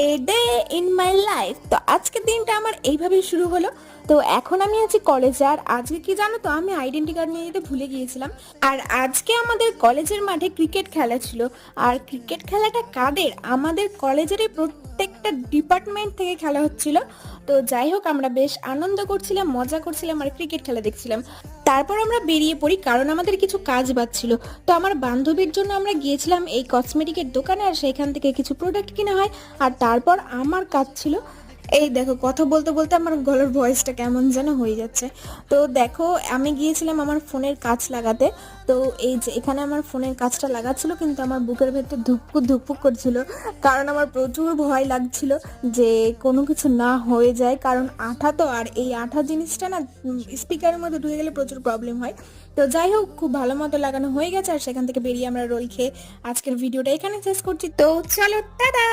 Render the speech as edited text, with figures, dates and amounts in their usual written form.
A day in my life. তো আজকের দিনটা আমার এইভাবেই শুরু হলো। তো এখন আমি আছি কলেজে, আর আজকে কি জানো তো, আমি আইডেন্টি কার্ড নিয়ে যেতে ভুলে গিয়েছিলাম। আর আজকে আমাদের কলেজের মাঠে ক্রিকেট খেলা ছিল। আর ক্রিকেট খেলাটা কাদের, আমাদের কলেজেরই প্রত্যেকটা ডিপার্টমেন্ট থেকে খেলা হচ্ছিল। তো যাই হোক, আমরা বেশ আনন্দ করছিলাম, মজা করছিলাম আর ক্রিকেট খেলা দেখছিলাম। তারপর আমরা বেরিয়ে পড়ি কারণ আমাদের কিছু কাজ বাঁচছিল। তো আমার বান্ধবীর জন্য আমরা গিয়েছিলাম এই কসমেটিকের দোকানে, আর সেখান থেকে কিছু প্রোডাক্ট কিনা হয়। আর তারপর আমার কাজ ছিল, এই দেখো কথা বলতে বলতে আমার গলার ভয়েসটা কেমন যেন হয়ে যাচ্ছে। তো দেখো, আমি গিয়েছিলাম আমার ফোনের কাঁচ লাগাতে। তো এই যে এখানে আমার ফোনের কাঁচটা লাগাচ্ছিল, কিন্তু আমার বুকের ভেতর ধুকপুক ধুকপুক করছিল, কারণ আমার প্রচুর ভয় লাগছিল যে কোনো কিছু না হয়ে যায়, কারণ আঠা তো, আর এই আঠা জিনিসটা না স্পিকারের মধ্যে ঢুকে গেলে প্রচুর প্রবলেম হয়। তো যাই হোক, খুব ভালো মতো লাগানো হয়ে গেছে, আর সেখান থেকে বেরিয়ে আমরা রোল খেয়ে আজকের ভিডিওটা এখানে শেষ করছি। তো চলো, টাটা।